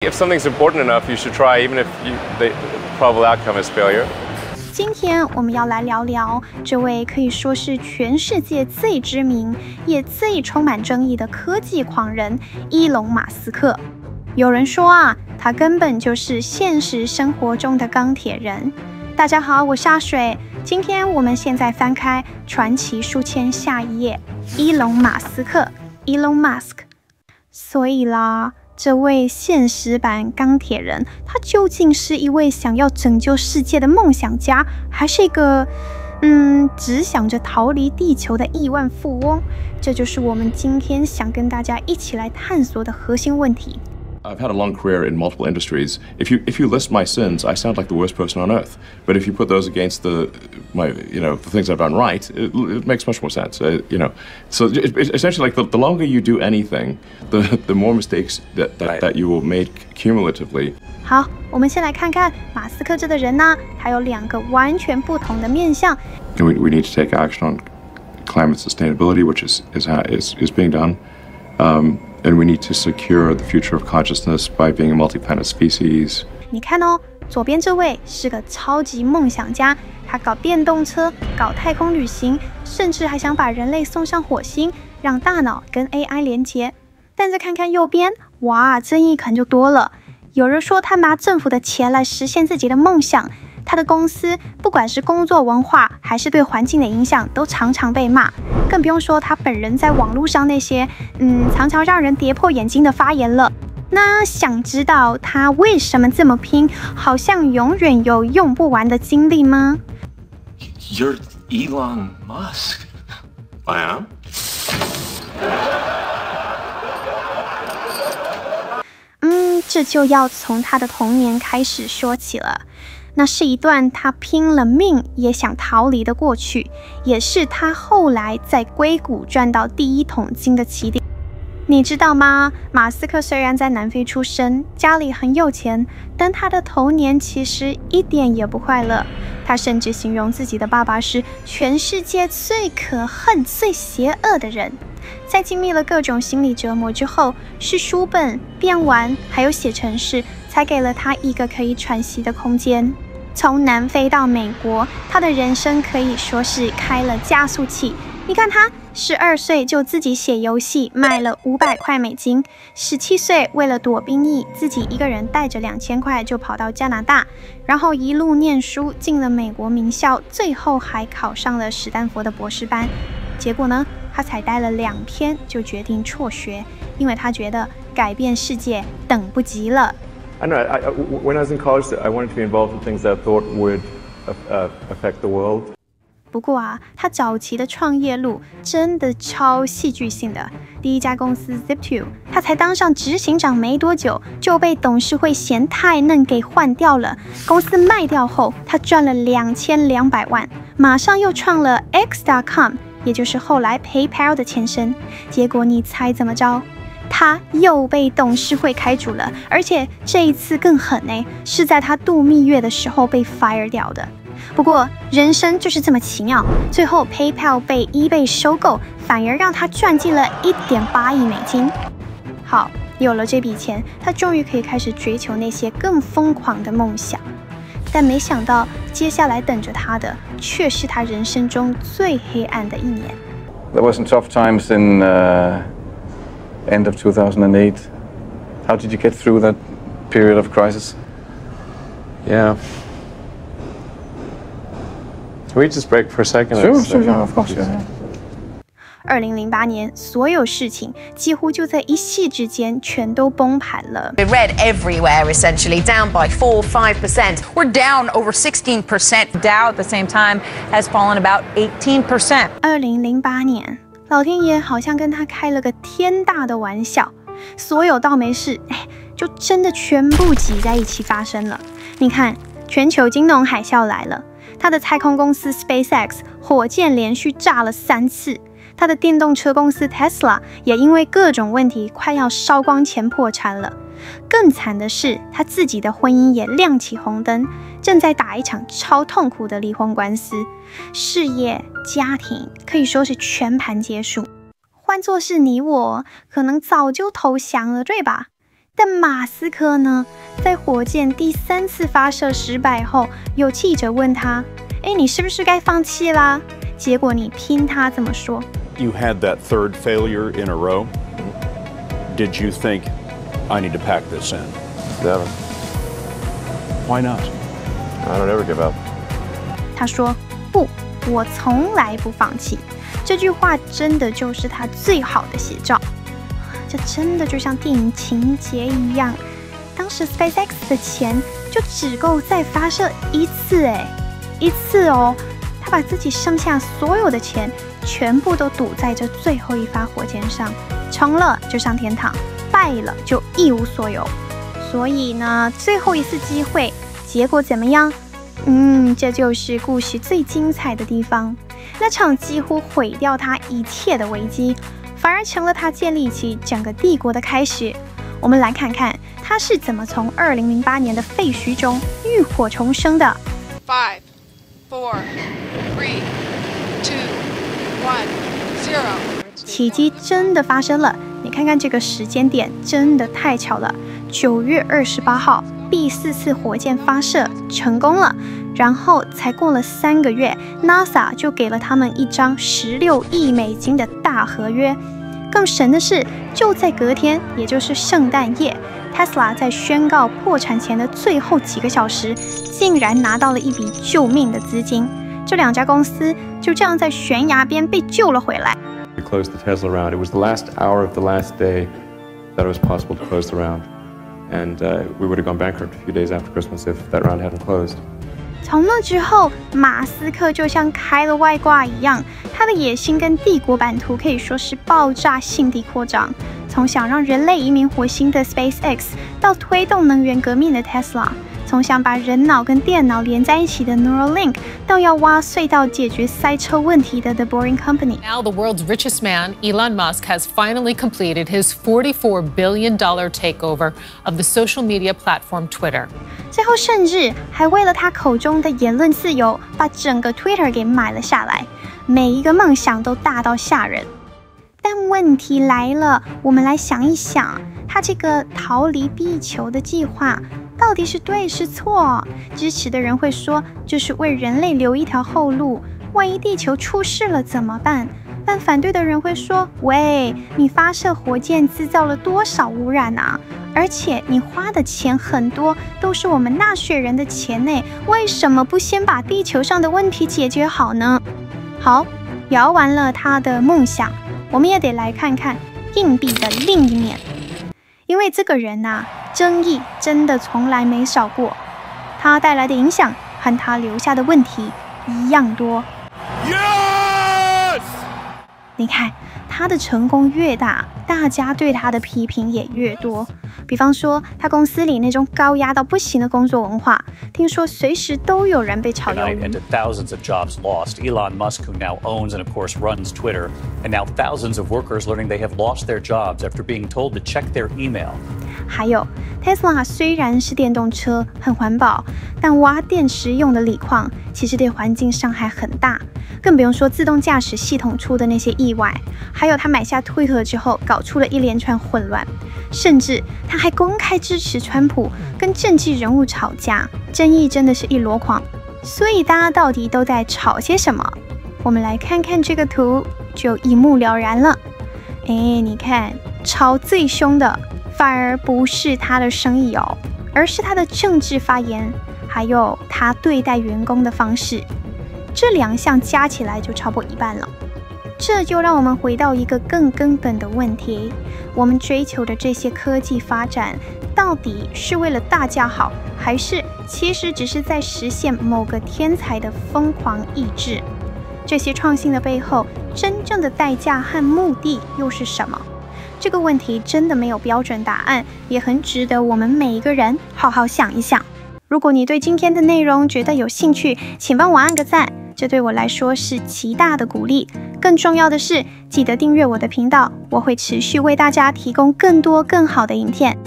If something's important enough, you should try, even if the probable outcome is failure. 今天我们要来聊聊这位可以说是全世界最知名也最充满争议的科技狂人伊隆·馬斯克。有人說啊，他根本就是現實生活中的鋼鐵人。大家好，我是阿水。今天我們現在翻開傳奇書籤下一頁，伊隆·馬斯克 （Elon Musk）。所以啦，這位現實版鋼鐵人，他究竟是一位想要拯救世界的夢想家，還是一個只想着逃離地球的億萬富翁？這就是我們今天想跟大家一起來探索的核心問題。I've had a long career in multiple industries. If you list my sins, I sound like the worst person on earth. But if you put those against the things I've done right, it makes much more sense. So essentially, like the longer you do anything, the more mistakes that you will make cumulatively. 好，我們先來看看馬斯克這個人呢，他有兩個完全不同的面向。We need to take action on climate sustainability, which is being done. And we need to secure the future of consciousness by being a multi-planet species. 你看哦，左邊這位是個超級夢想家，他搞電動車，搞太空旅行，甚至還想把人類送上火星，讓大腦跟 AI 連接。但再看看右邊，哇，爭議可能就多了。有人說他拿政府的錢來實現自己的夢想，他的公司不管是工作文化還是對環境的影響，都常常被罵。更不用說他本人在網絡上那些常常讓人跌破眼鏡的發言了。那想知道他為什麼這麼拼，好像永遠有用不完的精力嗎？ You're Elon Musk. I am. 這就要從他的童年開始說起了。那是一段他拼了命也想逃離的過去，也是他後來在硅谷賺到第一桶金的起點。你知道嗎？馬斯克雖然在南非出生，家裡很有錢，但他的童年其實一點也不快樂。他甚至形容自己的爸爸是全世界最可恨、最邪惡的人。在經歷了各種心理折磨之後，是書本、變玩，還有寫程式，才給了他一個可以喘息的空間。從南非到美國，他的人生可以說是開了加速器。你看他12歲就自己寫遊戲，賣了500塊美金；17歲為了躲兵役，自己一個人帶着2000塊就跑到加拿大，然後一路念書進了美國名校，最後還考上了史丹佛的博士班。結果呢，他才待了2天就決定輟學，因為他覺得改變世界等不及了。I don't know. When I was in college, I wanted to be involved in things that I thought would affect the world. 不過啊，他早期的創業路真的超戲劇性的。第一家公司 Zip2， 他才當上執行長沒多久，就被董事會嫌太嫩給換掉了。公司賣掉後，他賺了2200萬，馬上又創了 X.com， 也就是後來 PayPal 的前身。結果你猜怎麼着？他又被董事會開除了，而且這一次更狠欸，是在他度蜜月的時候被 fire 掉的。不過人生就是這麼奇妙，最後 PayPal 被 eBay 收購，反而讓他賺進了1.8億美金。好，有了這筆錢，他終於可以開始追求那些更瘋狂的夢想。但沒想到，接下來等着他的卻是他人生中最黑暗的一年。There were some tough times in end of 2008. How did you get through that period of crisis? Yeah. Can we just break for a second? Sure, of course. 2008年，所有事情幾乎就在一夕之間全都崩盤了。Red everywhere, essentially, down by 4-5%. We're down over 16%. Dow at the same time has fallen about 18%. 2008年，老天爺好像跟他開了個天大的玩笑，所有倒霉事，就真的全部擠在一起發生了。你看，全球金融海嘯來了。他的太空公司 SpaceX 火箭連續炸了3次，他的電動車公司 Tesla 也因為各種問題快要燒光錢破產了。更慘的是，他自己的婚姻也亮起紅燈，正在打一場超痛苦的離婚官司，事業、家庭可以說是全盤皆輸。換作是你我，可能早就投降了，對吧？但馬斯克呢，在火箭第3次發射失敗後，有記者問他：“哎，你是不是該放棄啦？”結果你聽他這麼說 ：“You had that third failure in a row. Did you think I need to pack this in?” Never. Why not? I don't ever give up. 他說：“不，我從來不放棄。”這句話真的就是他最好的寫照。這真的就像電影情節一樣，當時 SpaceX 的錢就只夠再發射一次，一次哦。他把自己剩下所有的錢全部都賭在這最後一發火箭上，成了就上天堂，敗了就一無所有。所以呢，最後一次機會，結果怎麼樣？這就是故事最精彩的地方。那場幾乎毀掉他一切的危機，反而成了他建立起整個帝國的開始。我們來看看他是怎麼從2008年的廢墟中浴火重生的。5, 4, 3, 2, 1, 0。奇蹟真的發生了，你看看這個時間點，真的太巧了。9月28號，第4次火箭發射成功了，然後才過了3個月 ，NASA 就給了他們一張16億美金的大合約。更神的是，就在隔天，也就是聖誕夜，Tesla 在宣告破產前的最後幾個小時，竟然拿到了一筆救命的資金。這兩家公司就這樣在懸崖邊被救了回來。We closed the Tesla round. It was the last hour of the last day that it was possible to close the round, and we would have gone bankrupt a few days after Christmas if that round hadn't closed. 從那之後，馬斯克就像開了外掛一樣，他的野心跟帝國版圖可以說是爆炸性地擴張。從想讓人類移民火星的 SpaceX， 到推動能源革命的 Tesla， 從想把人腦跟電腦連在一起的 Neuralink， 到要挖隧道解決塞車問題的 The Boring Company。Now the world's richest man, Elon Musk, has finally completed his $44 billion takeover of the social media platform Twitter. 最後甚至還為了他口中的言論自由，把整個 Twitter 給買了下來。每一個夢想都大到嚇人。但問題來了，我們來想一想，他這個逃離地球的計劃到底是對是錯？支持的人會說，這是為人類留一條後路，萬一地球出事了怎麼辦？但反對的人會說，喂，你發射火箭製造了多少污染啊？而且你花的錢很多，都是我們納稅人的錢呢，為什麼不先把地球上的問題解決好呢？好，聊完了他的夢想，我們也得來看看硬幣的另一面，因為這個人啊，爭議真的從來沒少過，他帶來的影響和他留下的問題一樣多。Yes! 你看，他的成功越大，大家對他的批評也越多。比方說，他公司裡那種高壓到不行的工作文化，聽說隨時都有人被炒魷魚。And thousands of jobs lost. Elon Musk, who now owns and of course runs Twitter, and now thousands of workers learning they have lost their jobs after being told to check their email. 還有 Tesla 雖然是電動車，很環保，但挖電池用的鋰礦其實對環境傷害很大。更不用說自動駕駛系統出的那些意外，還有他買下推特之後搞出了一連串混亂，甚至他還公開支持川普跟政治人物吵架，爭議真的是一籮筐。所以大家到底都在吵些什麼？我們來看看這個圖，就一目了然了。你看，吵最兇的反而不是他的生意哦，而是他的政治發言，還有他對待員工的方式。這兩項加起來就超過一半了。這就讓我們回到一個更根本的問題：我們追求的這些科技發展，到底是為了大家好，還是其實只是在實現某個天才的瘋狂意志？這些創新的背後，真正的代價和目的又是什麼？這個問題真的沒有標準答案，也很值得我們每一個人好好想一想。如果你對今天的內容覺得有興趣，請幫我按個讚，這對我來說是極大的鼓勵。更重要的是，記得訂閱我的頻道，我會持續為大家提供更多更好的影片。